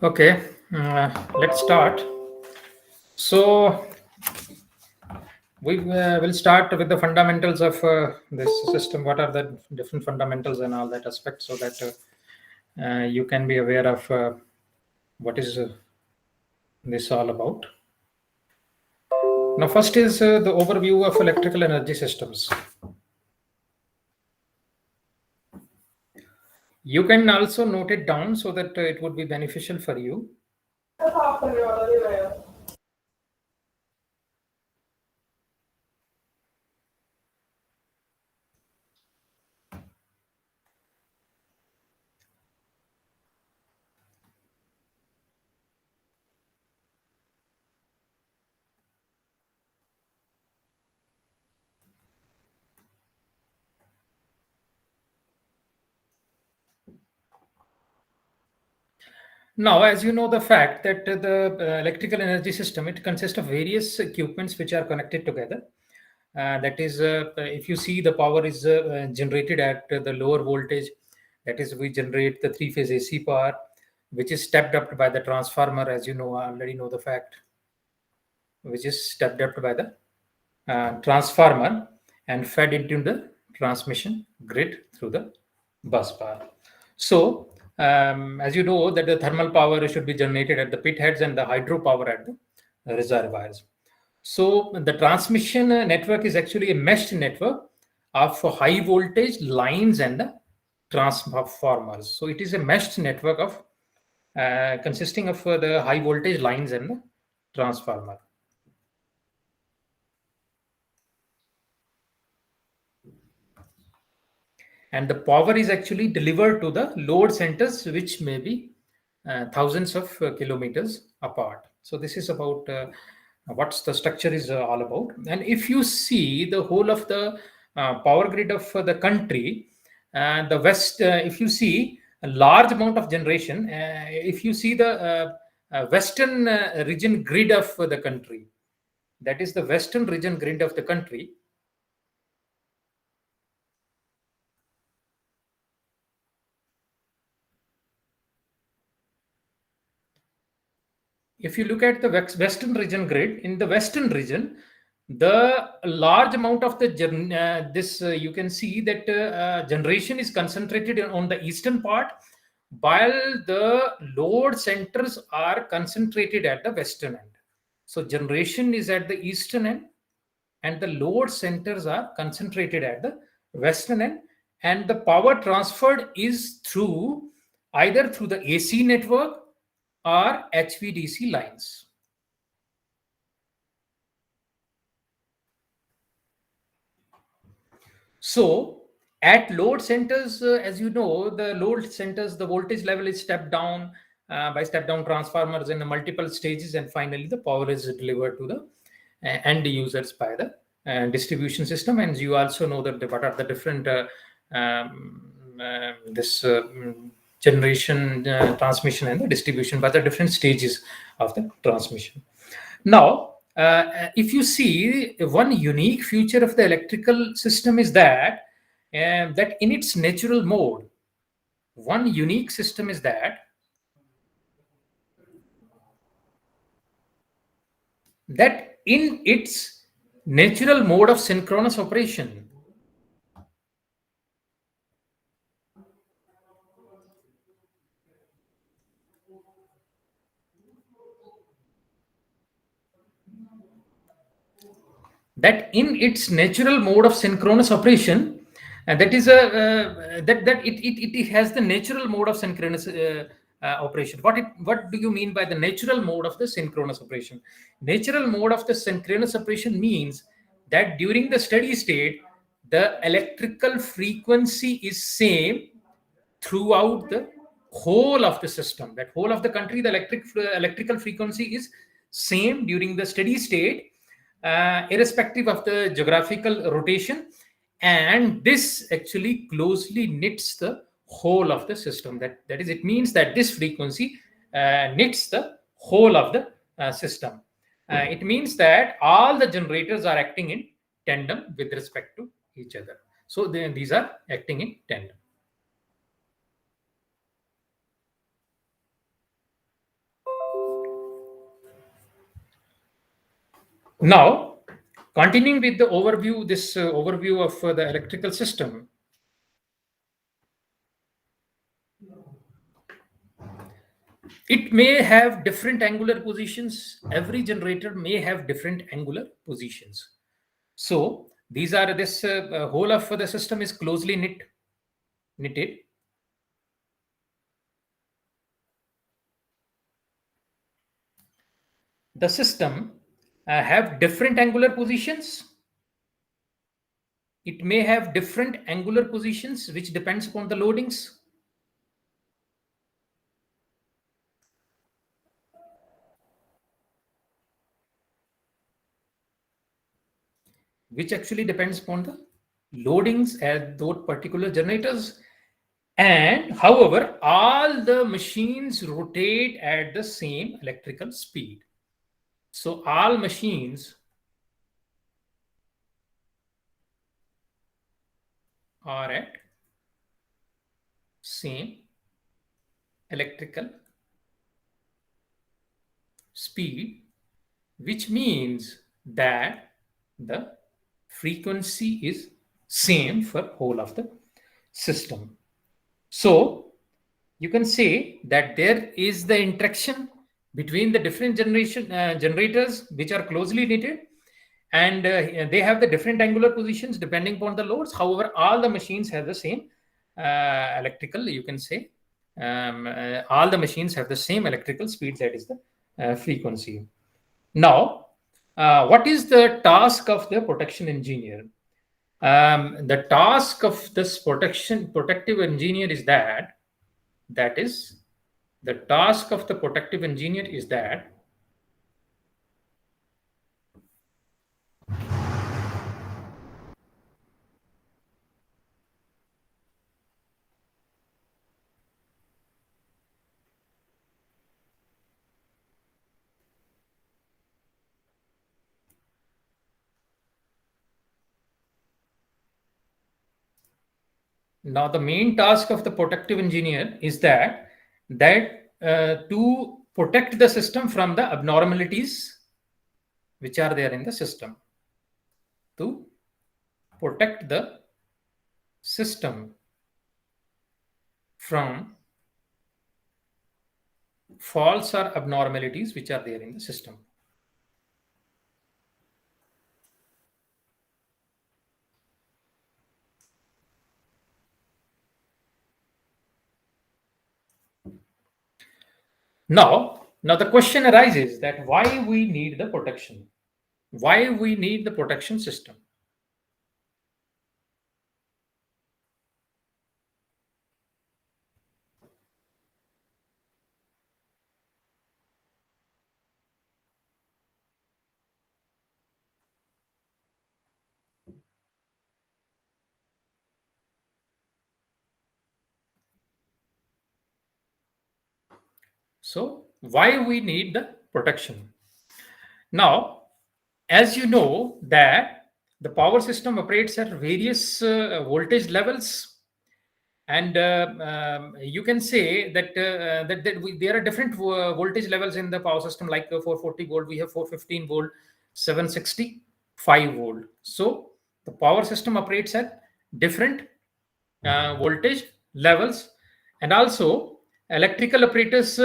Okay, let's start. So we will start with the fundamentals of this system. What are the different fundamentals and all that aspect, so that you can be aware of what is this all about. Now, first is the overview of electrical energy systems. You can also note it down so that it would be beneficial for you. Now, as you know, the fact that the electrical energy system, it consists of various equipments which are connected together. That is, if you see, the power is generated at the lower voltage. That is, we generate the three-phase AC power, which is stepped up by the transformer, as you know, I already know the fact, which is stepped up by the transformer and fed into the transmission grid through the bus bar. So, as you know, that the thermal power should be generated at the pit heads and the hydro power at the reservoirs. So, the transmission network is actually a meshed network of high voltage lines and the transformers. So, it is a meshed network of consisting of the high voltage lines and the transformer. And the power is actually delivered to the load centers, which may be thousands of kilometers apart. So this is about what the structure is all about. And if you see the whole of the power grid of the country, the west, if you see a large amount of generation, if you see the western region grid of the country, that is the western region grid of the country. If you look at the western region grid, in the western region, the large amount of the this you can see that generation is concentrated on the eastern part, while the load centers are concentrated at the western end. So generation is at the eastern end, and the load centers are concentrated at the western end, and the power transferred is through either through the AC network or HVDC lines. So at load centers, as you know, the load centers, the voltage level is stepped down by step down transformers in the multiple stages, and finally the power is delivered to the end users by the distribution system. And you also know that what are the different this generation, transmission, and the distribution, but the different stages of the transmission. Now, if you see, one unique feature of the electrical system is that in its natural mode, one unique system is that in its natural mode of synchronous operation, that in its natural mode of synchronous operation, that is a that it has the natural mode of synchronous operation. What do you mean by the natural mode of the synchronous operation? Natural mode of the synchronous operation means that during the steady state, the electrical frequency is same throughout the whole of the system. That whole of the country, the electrical frequency is same during the steady state, irrespective of the geographical rotation. And this actually closely knits the whole of the system. That is, it means that this frequency knits the whole of the system. It means that all the generators are acting in tandem with respect to each other. So these are acting in tandem. Now, continuing with the overview, this overview of the electrical system, it may have different angular positions. Every generator may have different angular positions. So these are this whole of the system is closely knitted. The system have different angular positions. It may have different angular positions, which depends upon the loadings. Which actually depends upon the loadings at those particular generators. And however, all the machines rotate at the same electrical speed. So all machines are at same electrical speed, which means that the frequency is same for whole of the system. So you can say that there is the interaction between the different generators which are closely knitted, and they have the different angular positions depending upon the loads. However, all the machines have the same electrical, you can say, all the machines have the same electrical speed, that is the frequency. Now, what is the task of the protection engineer? The task of this protective engineer is that is the task of the protective engineer is that now the main task of the protective engineer is that to protect the system from the abnormalities which are there in the system, to protect the system from faults or abnormalities which are there in the system. Now the question arises that why we need the protection, why we need the protection system. So why we need the protection? Now, as you know that the power system operates at various voltage levels, and you can say that there are different voltage levels in the power system, like 440 volt, we have 415 volt, 765 volt. So the power system operates at different voltage levels, and also electrical apparatus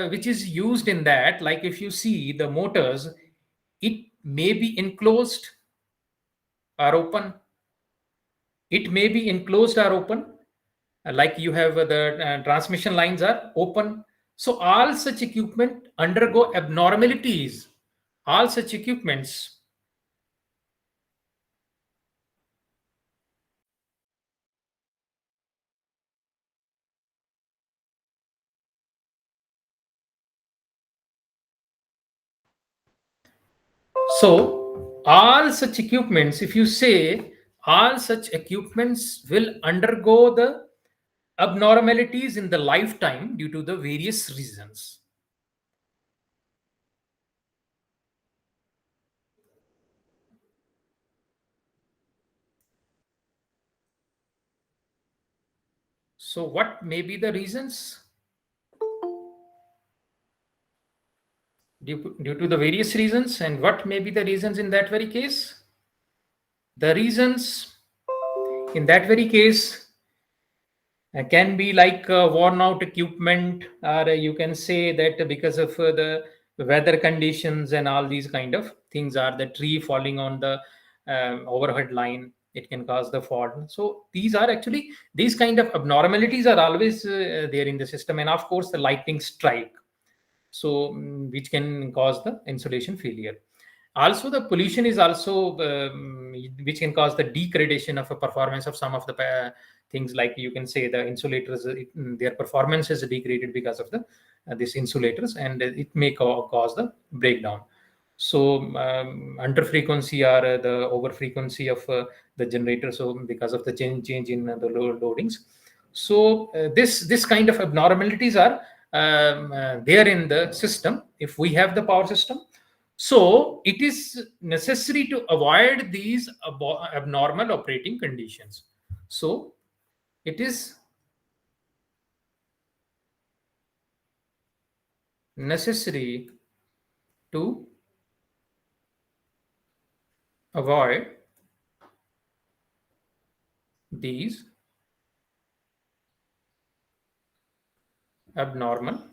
which is used in that, like if you see the motors, it may be enclosed or open, it may be enclosed or open. Like you have the transmission lines are open. So all such equipment undergo abnormalities, all such equipments. So all such equipments, if you say, all such equipments will undergo the abnormalities in the lifetime due to the various reasons. So what may be the reasons? due to the various reasons. And what may be the reasons in that very case? The reasons in that very case can be like worn out equipment, or you can say that because of the weather conditions and all these kind of things, are the tree falling on the overhead line, it can cause the fault. So these are actually, these kind of abnormalities are always there in the system. And of course the lightning strike, so which can cause the insulation failure. Also the pollution is also which can cause the degradation of a performance of some of the things, like you can say the insulators, their performance is degraded because of the these insulators, and it may cause the breakdown. So under frequency or the over frequency of the generator, so because of the change in the loadings. So this kind of abnormalities are there in the system if we have the power system. So it is necessary to avoid these abnormal operating conditions. So it is necessary to avoid these abnormal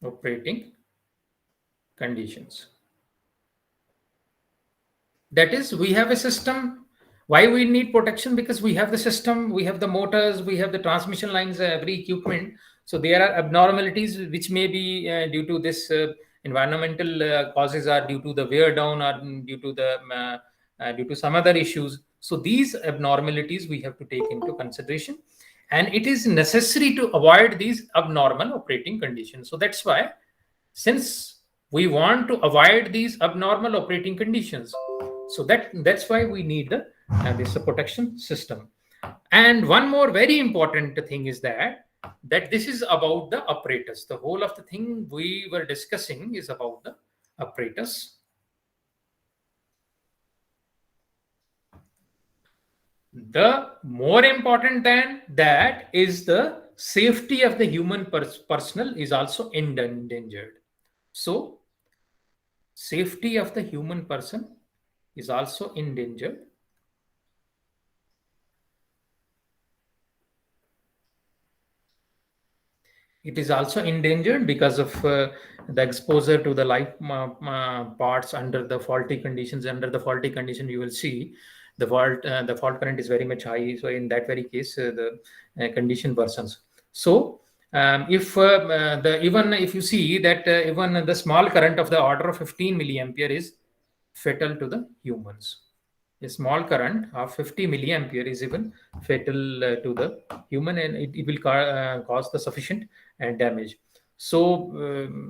operating conditions. That is, we have a system. Why we need protection? Because we have the system, we have the motors, we have the transmission lines, every equipment. So there are abnormalities which may be due to this environmental causes, or due to the wear down, or due to the due to some other issues. So these abnormalities we have to take into consideration, and it is necessary to avoid these abnormal operating conditions. So that's why, since we want to avoid these abnormal operating conditions, so that's why we need the this protection system. And one more very important thing is that this is about the apparatus. The whole of the thing we were discussing is about the apparatus. The more important than that is the safety of the human personnel is also endangered. So safety of the human person is also endangered. It is also endangered because of the exposure to the life parts under the faulty conditions. Under the faulty condition, you will see the fault current is very much high. So in that very case, the condition worsens. So if the even if you see that even the small current of the order of 15 milliampere is fatal to the humans. A small current of 50 milliampere is even fatal to the human, and it will cause the sufficient damage. So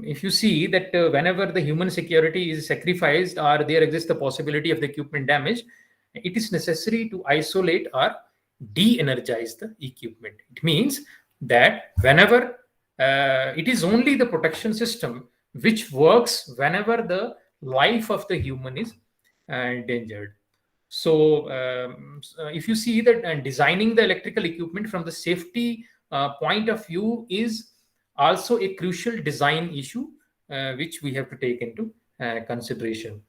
if you see that whenever the human security is sacrificed, or there exists the possibility of the equipment damage, it is necessary to isolate or de-energize the equipment. It means that whenever it is only the protection system which works whenever the life of the human is endangered. So if you see that designing the electrical equipment from the safety point of view is also a crucial design issue which we have to take into consideration.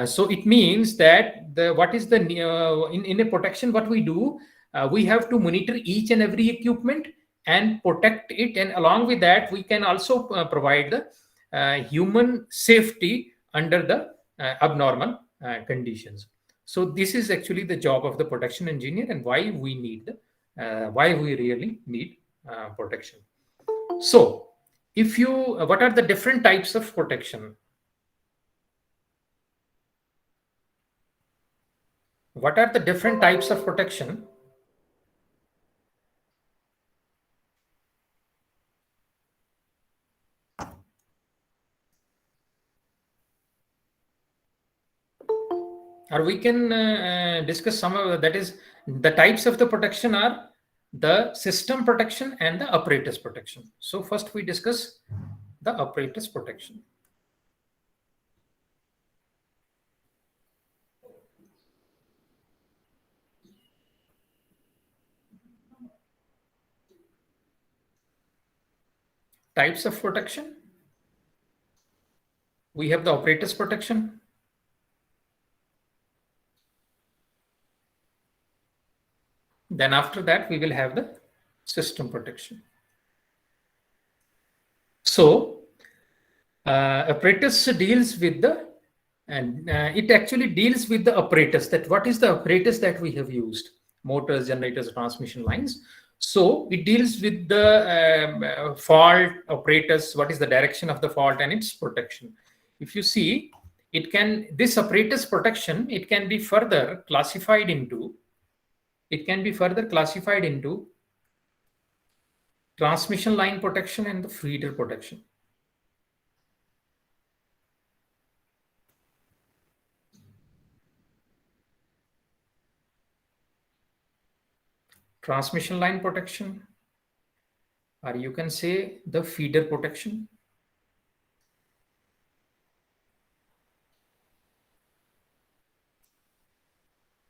So it means that what is the in a protection, what we do, we have to monitor each and every equipment and protect it, and along with that we can also provide the human safety under the abnormal conditions. So this is actually the job of the protection engineer, and why we need why we really need protection. So if you what are the different types of protection? What are the different types of protection? Or we can discuss some of that. Is the types of the protection are the system protection and the apparatus protection. So first we discuss the apparatus protection. Types of protection. We have the operators protection. Then after that, we will have the system protection. So apparatus deals with the, and it actually deals with the apparatus, that what is the apparatus that we have used, motors, generators, transmission lines. So it deals with the fault apparatus, what is the direction of the fault and its protection. If you see, it can, this apparatus protection, it can be further classified into, transmission line protection and the feeder protection. Transmission line protection, or you can say the feeder protection.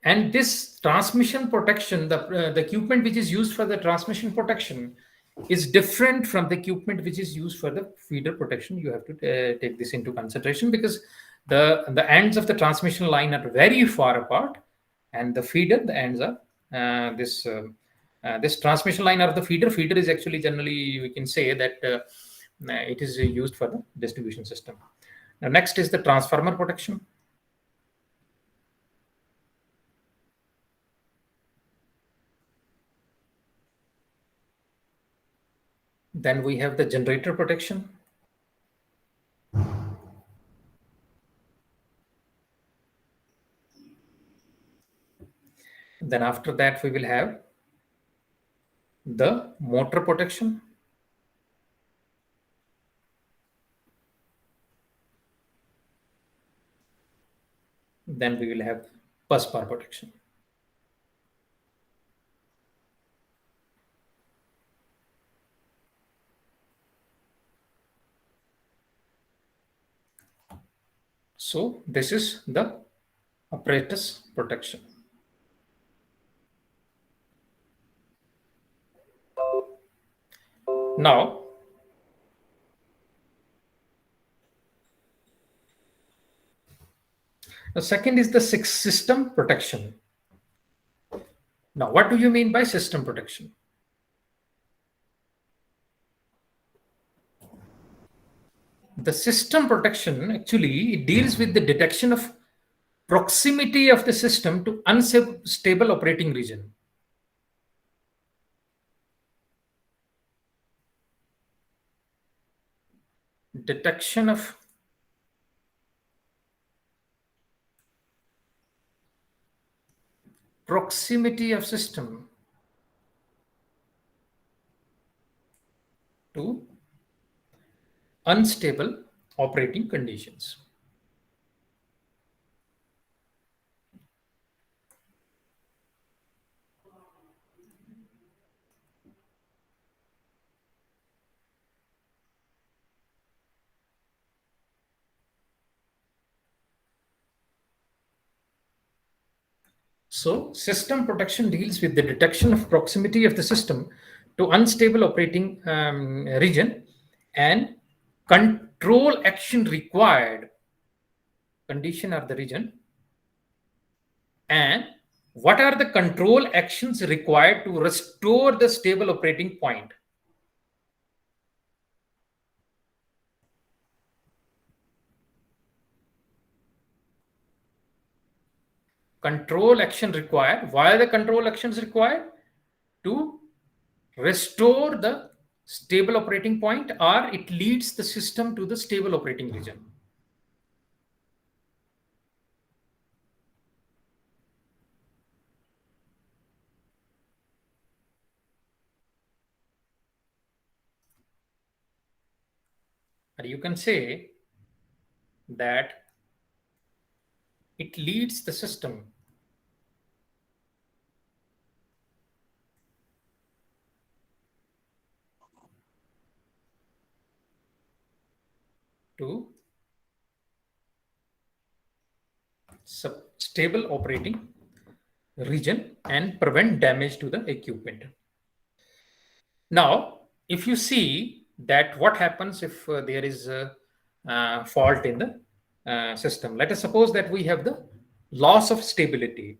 And this transmission protection, the equipment which is used for the transmission protection is different from the equipment which is used for the feeder protection. You have to take this into consideration, because the ends of the transmission line are very far apart, and the feeder, the ends are this transmission line or the feeder is actually, generally we can say that it is used for the distribution system. Now next is the transformer protection. Then we have the generator protection. Then after that, we will have the motor protection. Then we will have bus bar protection. So this is the apparatus protection. Now, the second is the system protection. Now, what do you mean by system protection? The system protection actually deals with the detection of proximity of the system to unstable operating region. Detection of proximity of system to unstable operating conditions. So system protection deals with the detection of proximity of the system to unstable operating region and control action required condition or the region, and what are the control actions required to restore the stable operating point. Control action required. Why are the control actions required? To restore the stable operating point, or it leads the system to the stable operating region. Or you can say that it leads the system to stable operating region and prevent damage to the equipment. Now, if you see that what happens if there is fault in the system. Let us suppose that we have the loss of stability.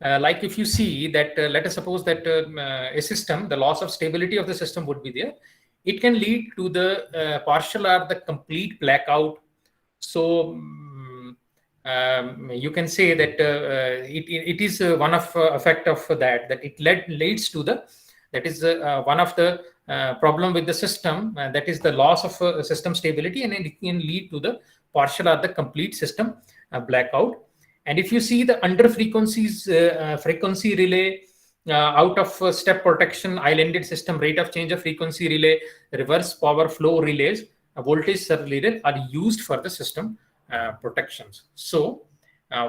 Like if you see that, let us suppose that a system, the loss of stability of the system would be there. It can lead to the partial or the complete blackout. So you can say that it is one of effect of that it leads to the, that is one of the problem with the system, that is the loss of system stability, and it can lead to the partial or the complete system blackout. And if you see the under frequencies, frequency relay, out of step protection, islanded system, rate of change of frequency relay, reverse power flow relays, voltage surge relay are used for the system protections. So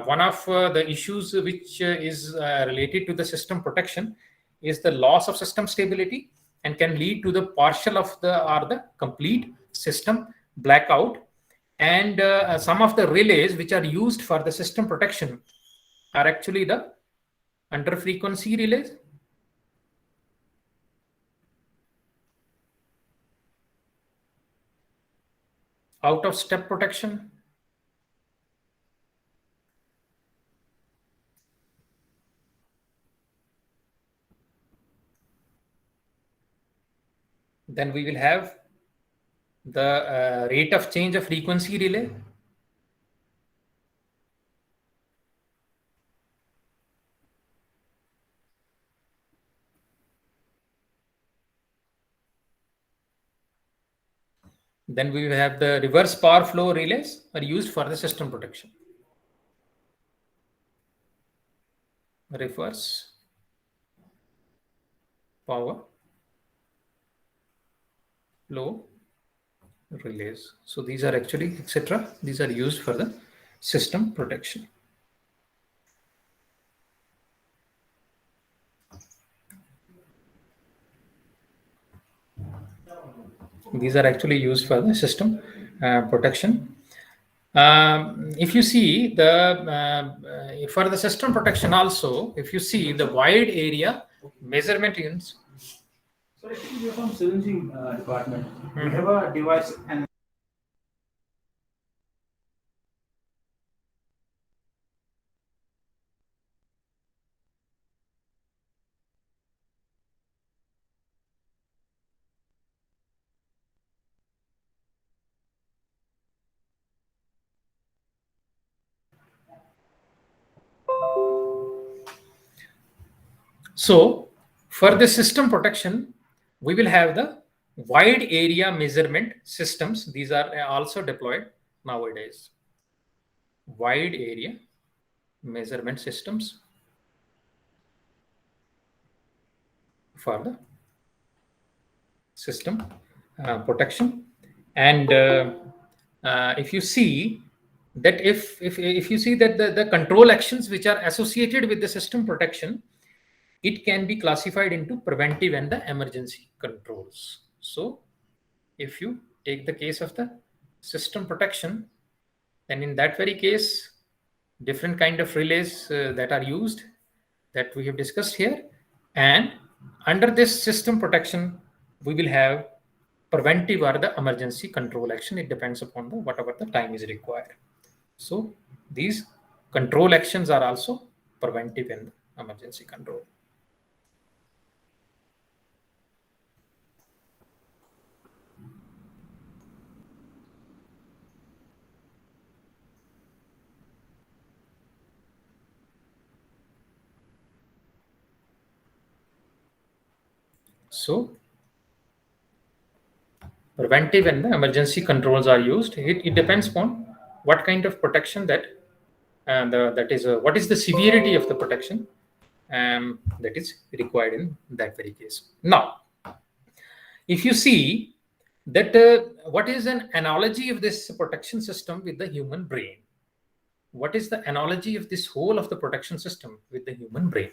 one of the issues which is related to the system protection is the loss of system stability, and can lead to the partial of the or the complete system blackout. And some of the relays which are used for the system protection are actually the under frequency relays, out of step protection, then we will have the rate of change of frequency relay, then we will have the reverse power flow relays are used for the system protection. Reverse power flow relays. So these are actually, etc. These are used for the system protection. These are actually used for the system protection. If you see the for the system protection also, if you see the wide area measurement units. So actually, we are from civil engineering department. We have a device and So for the system protection, we will have the wide area measurement systems. These are also deployed nowadays. Wide area measurement systems for the system protection. And if you see that, if you see that the control actions which are associated with the system protection, it can be classified into preventive and the emergency controls. So if you take the case of the system protection, then in that very case, different kind of relays that are used, that we have discussed here. And under this system protection, we will have preventive or the emergency control action. It depends upon the whatever the time is required. So these control actions are also preventive and emergency control. So preventive and the emergency controls are used. It depends upon what kind of protection that, and that is what is the severity of the protection that is required in that very case. Now, if you see that what is an analogy of this protection system with the human brain? What is the analogy of this whole of the protection system with the human brain?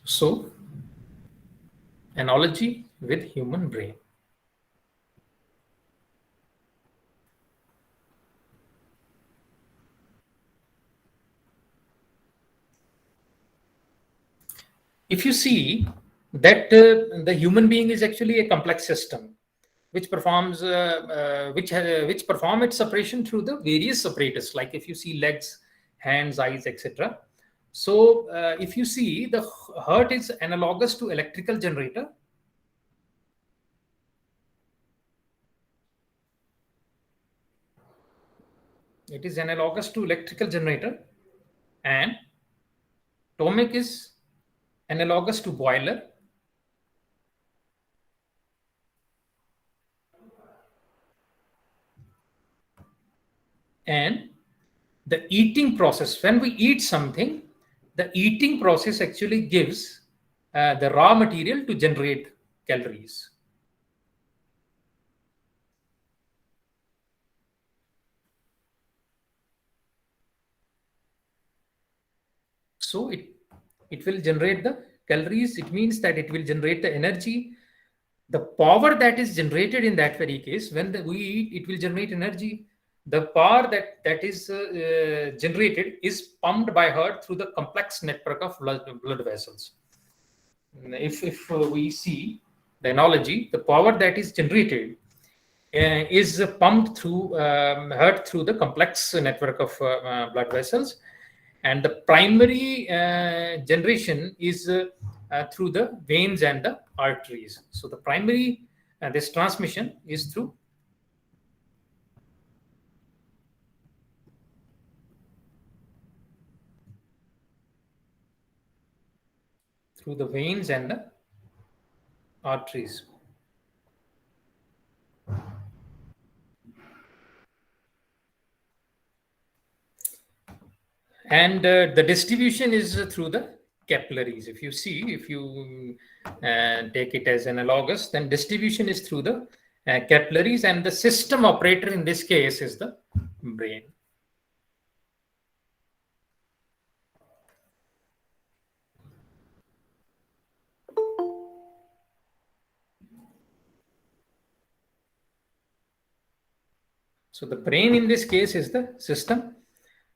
So, analogy with human brain. if you see that the human being is actually a complex system which performs which perform its separation through the various apparatus, like if you see legs, hands, eyes, etc. So if you see, the heart is analogous to electrical generator. It is analogous to electrical generator, and stomach is analogous to boiler, and the eating process, when we eat something, the eating process actually gives the raw material to generate calories. So it will generate the calories. It means that it will generate the energy. The power that is generated in that very case, when we eat, it will generate energy. The power that is generated is pumped by heart through the complex network of blood vessels. If we see the analogy, the power that is generated is pumped through heart through the complex network of blood vessels, and the primary generation is through the veins and the arteries. So the primary this transmission is through the veins and the arteries. And the distribution is through the capillaries. If you see, if you take it as analogous, then distribution is through the capillaries, and the system operator in this case is the brain. So the brain in this case is the system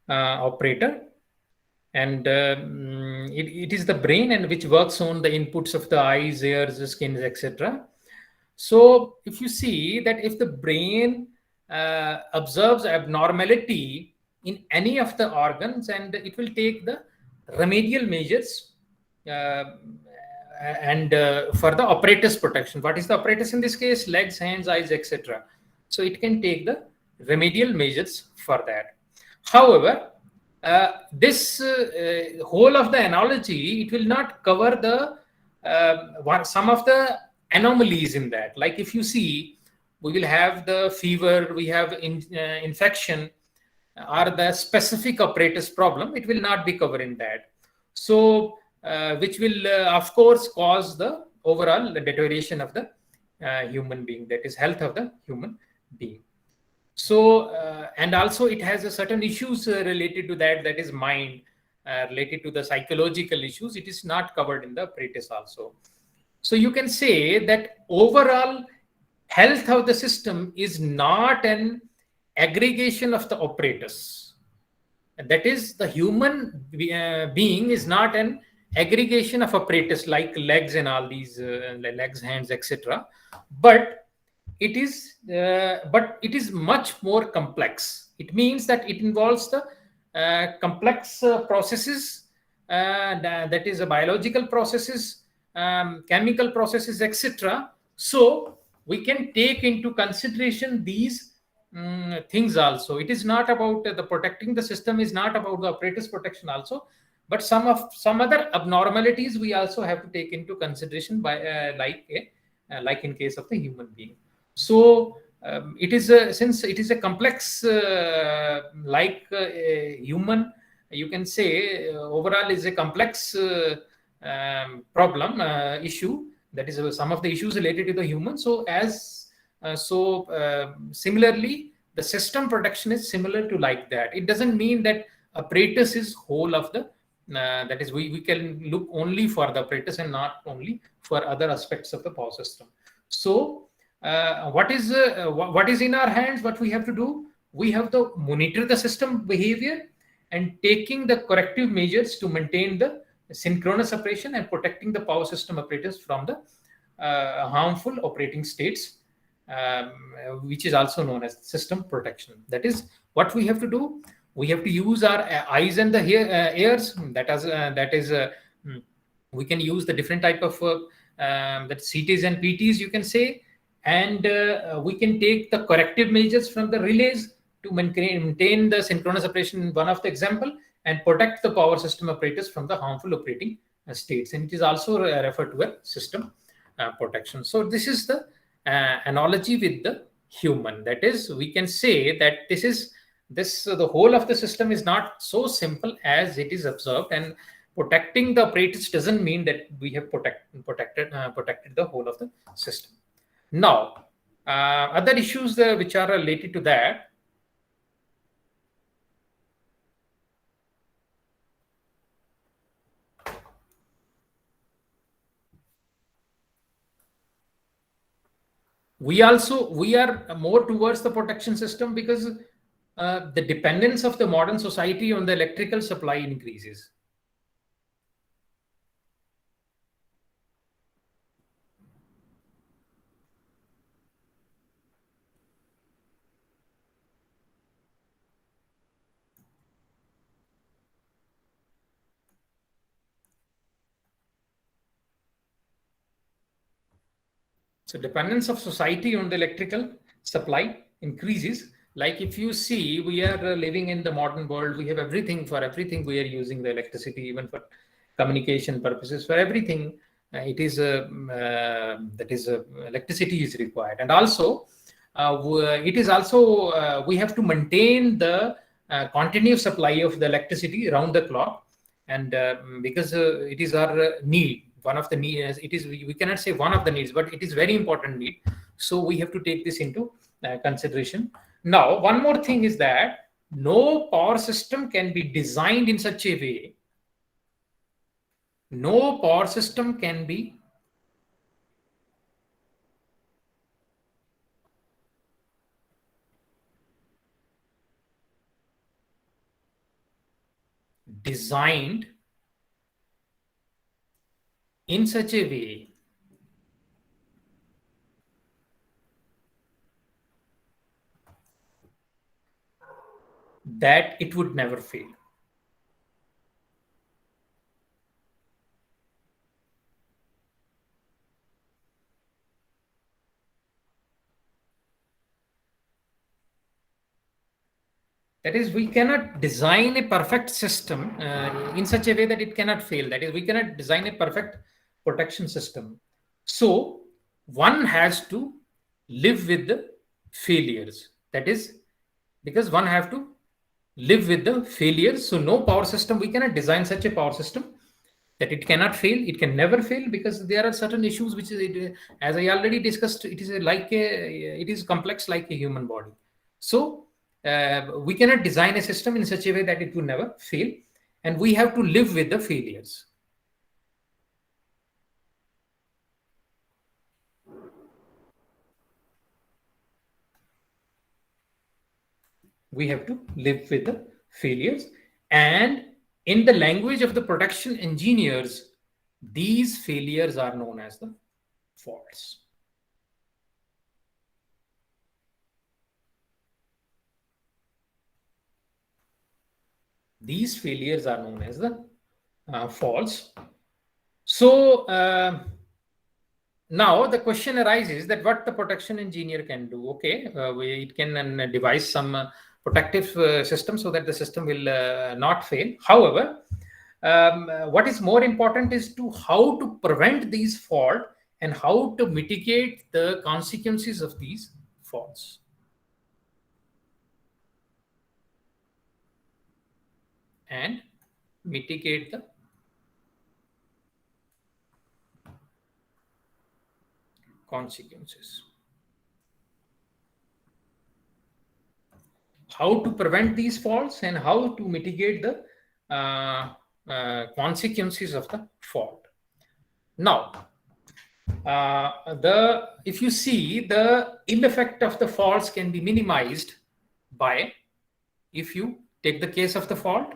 operator, and it is the brain and which works on the inputs of the eyes, ears, skin, etc. So if you see that if the brain observes abnormality in any of the organs, and it will take the remedial measures and for the apparatus protection. What is the apparatus in this case? Legs, hands, eyes, etc. So it can take the remedial measures for that. However, this whole of the analogy, it will not cover the some of the anomalies in that. Like if you see, we will have the fever, we have infection, or the specific apparatus problem. It will not be covered in that. So which will of course cause the overall deterioration of the human being, that is health of the human being. So and also it has a certain issues related to that, that is mind, related to the psychological issues. It is not covered in the apparatus also. So you can say that overall health of the system is not an aggregation of the apparatus. That is, the human being is not an aggregation of apparatus like legs and all these legs, hands, etc. But it is much more complex. It means that it involves the complex processes, that is biological processes, chemical processes, etc. So we can take into consideration these things also. It is not about the protecting the system, is not about the apparatus protection also, but some other abnormalities we also have to take into consideration by like in case of the human being. So it is since it is a complex like human, you can say overall is a complex problem issue, that is some of the issues related to the human. So similarly the system protection is similar to like that. It doesn't mean that apparatus is whole of the that is we can look only for the apparatus and not only for other aspects of the power system. So what is in our hands? What we have to do? We have to monitor the system behavior and taking the corrective measures to maintain the synchronous operation and protecting the power system operators from the harmful operating states, which is also known as system protection. That is what we have to do. We have to use our eyes and the ears. We can use the different type of that CTs and PTs, you can say, and we can take the corrective measures from the relays to maintain the synchronous operation in one of the example, and protect the power system operators from the harmful operating states. And it is also referred to as system protection. So this is the analogy with the human. That is, we can say that the whole of the system is not so simple as it is observed, and protecting the operators doesn't mean that we have protected the whole of the system. Now, other issues which are related to that. We are more towards the protection system because the dependence of the modern society on the electrical supply increases. So dependence of society on the electrical supply increases. Like if you see, we are living in the modern world. We have everything. For everything, we are using the electricity, even for communication purposes. For everything, electricity is required. And also, we have to maintain the continuous supply of the electricity around the clock, and because it is our need. One of the needs, we cannot say one of the needs, but it is very important need. So we have to take this into consideration. Now, one more thing is that no power system can be designed in such a way. No power system can be designed in such a way that it would never fail. That is, we cannot design a perfect system in such a way that it cannot fail. That is, we cannot design a perfect protection system. So one has to live with the failures. That is, because one have to live with the failures. So no power system, we cannot design such a power system that it cannot fail. It can never fail, because there are certain issues which is, as I already discussed, it is complex like a human body. So we cannot design a system in such a way that it will never fail, and we have to live with the failures. We have to live with the failures, and in the language of the production engineers, these failures are known as the faults. These failures are known as the faults. So now the question arises that what the production engineer can do. Okay, it can devise some protective system so that the system will not fail. However, what is more important is how to prevent these faults and how to mitigate the consequences of these faults. And mitigate the consequences. How to prevent these faults and how to mitigate the consequences of the fault. Now, if you see, the ill effect of the faults can be minimized by, if you take the case of the fault,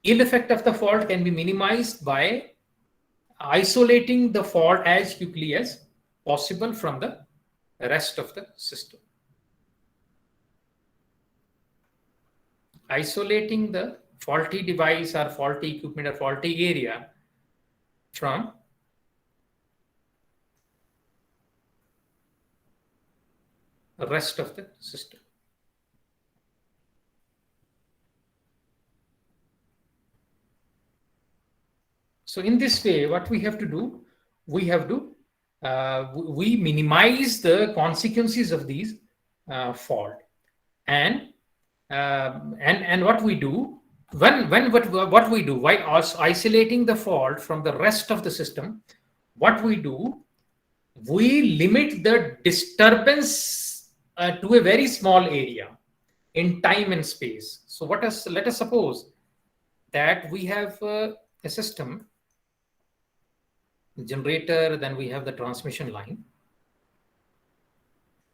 ill effect of the fault can be minimized by isolating the fault as quickly as possible from the rest of the system. Isolating the faulty device or faulty equipment or faulty area from the rest of the system. So in this way, what we have to do, we have to we minimize the consequences of these fault, and what we do what we do, by isolating the fault from the rest of the system, what we do, we limit the disturbance to a very small area in time and space. So let us suppose that we have a system, generator, then we have the transmission line,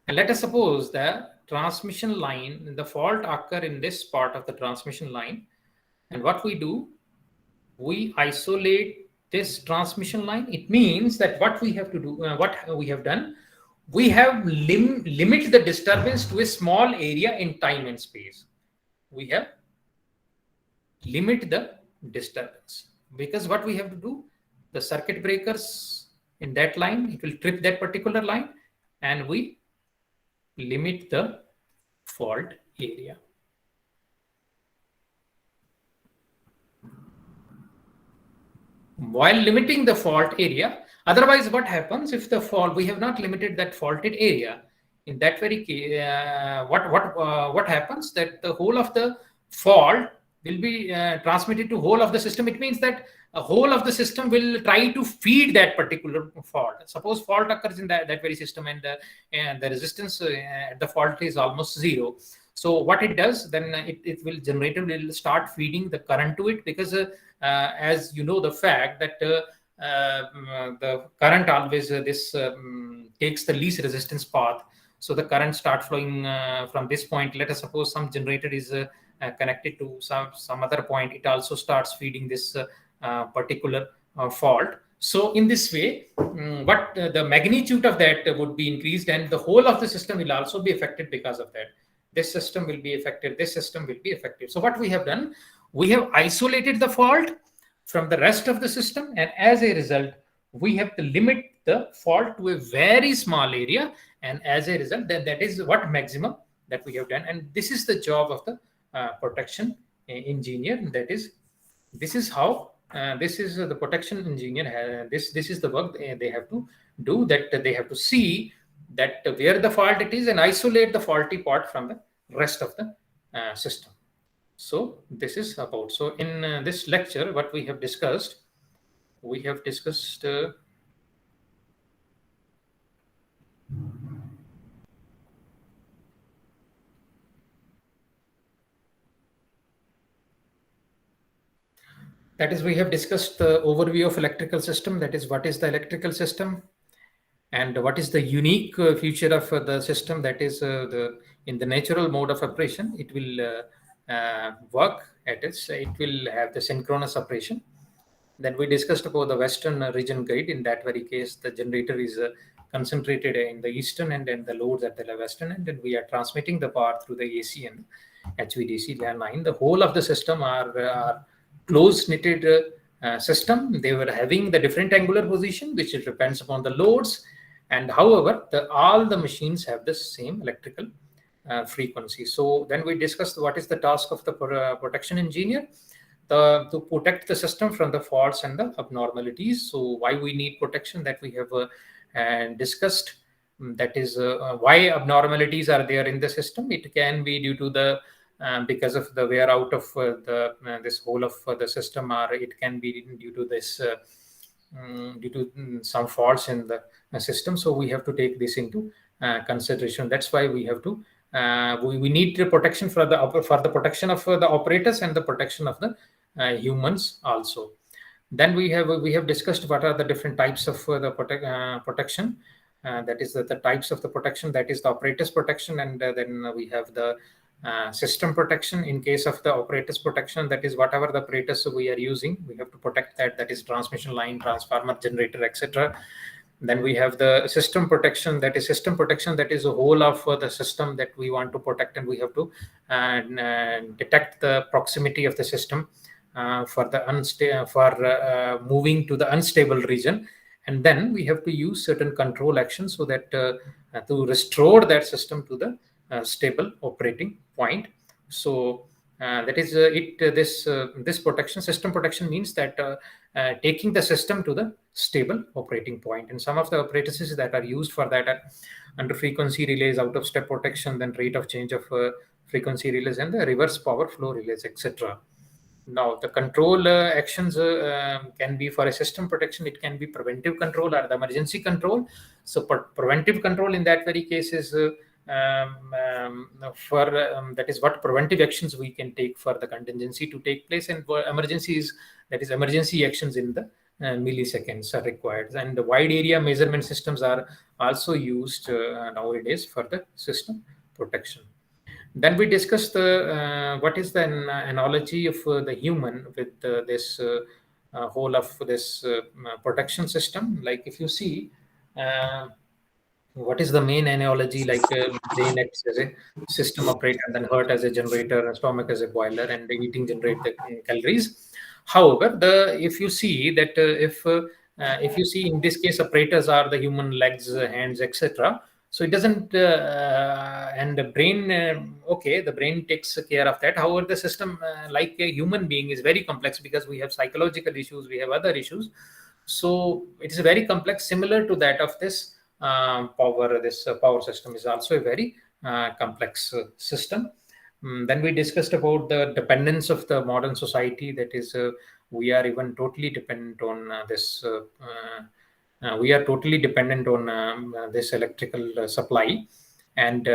and let us suppose the transmission line, the fault occur in this part of the transmission line, and what we do, we isolate this transmission line. It means that what we have to do, what we have done, we have limit the disturbance to a small area in time and space. We have limit the disturbance, because what we have to do, the circuit breakers in that line, it will trip that particular line, and we limit the fault area. While limiting the fault area, otherwise what happens if the fault, we have not limited that faulted area, in that very case, what happens, that the whole of the fault will be transmitted to whole of the system. It means that a whole of the system will try to feed that particular fault. Suppose fault occurs in that very system, and the resistance at the fault is almost zero. So what it does, then it will, generator will start feeding the current to it, because as you know the fact that the current always takes the least resistance path. So the current start flowing from this point. Let us suppose some generator is connected to some other point. It also starts feeding this particular fault. So in this way, what the magnitude of that would be increased, and the whole of the system will also be affected because of that. This system will be affected, this system will be affected. So what we have done, we have isolated the fault from the rest of the system, and as a result, we have to limit the fault to a very small area, and as a result, that is what maximum that we have done. And this is the job of the protection engineer. That is, this is how this is the protection engineer. This is the work they have to do. That they have to see that where the fault it is, and isolate the faulty part from the rest of the system. So this is about. So in this lecture, what we have discussed, that is, we have discussed the overview of electrical system. That is, what is the electrical system, and what is the unique feature of the system. That is, in the natural mode of operation, it will work at its, it will have the synchronous operation. Then we discussed about the Western region grid. In that very case, the generator is concentrated in the eastern end, and the loads at the western end, and we are transmitting the power through the AC and HVDC line. The whole of the system are close-knitted system. They were having the different angular position, which it depends upon the loads, and however, all the machines have the same electrical frequency. So then we discussed what is the task of the protection engineer, to protect the system from the faults and the abnormalities. So why we need protection, that we have discussed. That is why abnormalities are there in the system. It can be due to the because of the wear out of this whole of the system, or it can be due to this due to some faults in the system. So we have to take this into consideration. That's why we have to we need the protection for the protection of the operators and the protection of the humans also. Then we have discussed what are the different types of the protection. That is the types of the protection. That is the operators protection, and then we have the system protection. In case of the operators protection, that is whatever the apparatus we are using, we have to protect that. That is transmission line, transformer, generator, etc. Then we have the system protection. That is system protection. That is the whole of the system that we want to protect, and we have to detect the proximity of the system for moving to the unstable region. And then we have to use certain control actions so that to restore that system to the stable operating point. So that is this protection, system protection, means that taking the system to the stable operating point. And some of the apparatuses that are used for that are under frequency relays, out of step protection, then rate of change of frequency relays, and the reverse power flow relays, etc. Now, the control actions can be for a system protection. It can be preventive control or the emergency control. So, preventive control in that very case is that is what preventive actions we can take for the contingency to take place, and for emergencies, that is emergency actions in the milliseconds are required. And the wide area measurement systems are also used nowadays for the system protection. Then we discussed what is the analogy of the human with this whole of this protection system. Like if you see, what is the main analogy? Like brain acts as a system operator, then heart as a generator, and stomach as a boiler, and the eating generate the calories. However, if you see that if you see in this case, operators are the human legs, hands, etc. So it doesn't, and the brain, okay, the brain takes care of that. However, the system, like a human being, is very complex because we have psychological issues, we have other issues. So it is very complex, similar to that of this power. This power system is also a very complex system. Then we discussed about the dependence of the modern society. That is, we are even totally dependent on this. We are totally dependent on this electrical supply. And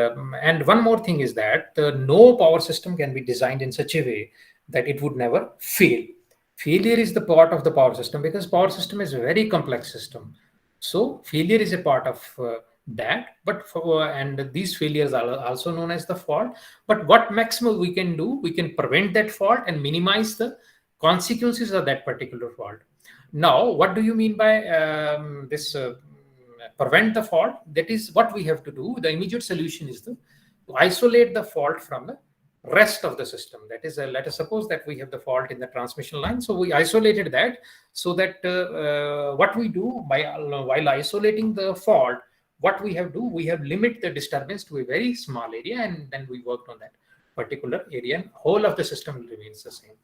one more thing is that no power system can be designed in such a way that it would never fail. Failure is the part of the power system, because power system is a very complex system. So failure is a part of that. But and these failures are also known as the fault. But what maximum we can do, we can prevent that fault and minimize the consequences of that particular fault. Now, what do you mean by this prevent the fault? That is what we have to do. The immediate solution is to isolate the fault from the rest of the system. That is, let us suppose that we have the fault in the transmission line. So we isolated that, so that what we do while isolating the fault, what we have we have limit the disturbance to a very small area, and then we worked on that particular area, and whole of the system remains the same.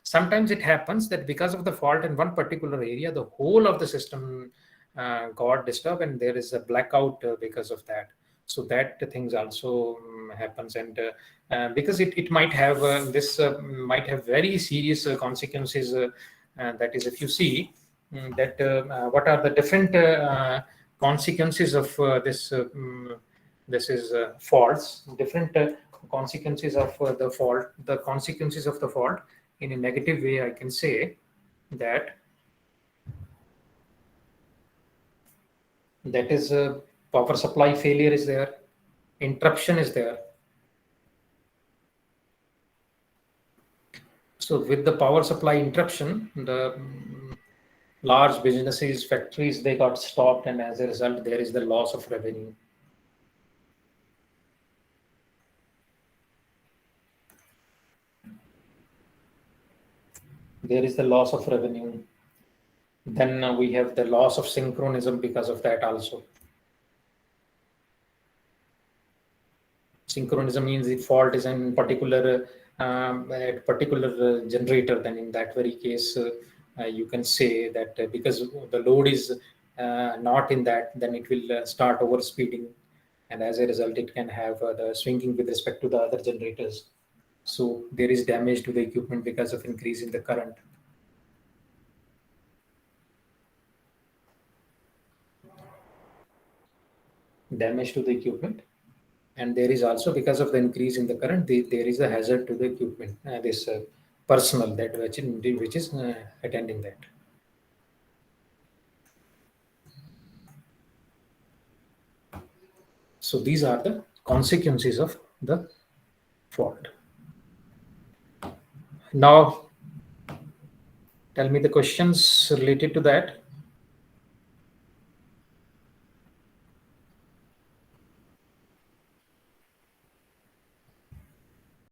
Sometimes it happens that because of the fault in one particular area, the whole of the system got disturbed, and there is a blackout because of that. So that things also happens, and because it might have this might have very serious consequences. That is, if you see that what are the different consequences of this is faults, different consequences of the fault. The consequences of the fault, in a negative way, I can say that is power supply failure is there, interruption is there. So with the power supply interruption, the large businesses, factories, they got stopped, and as a result, there is the loss of revenue. There is the loss of revenue. Then we have the loss of synchronism because of that also. Synchronism means the fault is in particular generator. Then in that very case, you can say that because the load is not in that, then it will start overspeeding, and as a result, it can have the swinging with respect to the other generators. So there is damage to the equipment because of increase in the current. Damage to the equipment, and there is also, because of the increase in the current, there is a hazard to the equipment, this personnel that which is attending that. So these are the consequences of the fault. Now, tell me the questions related to that.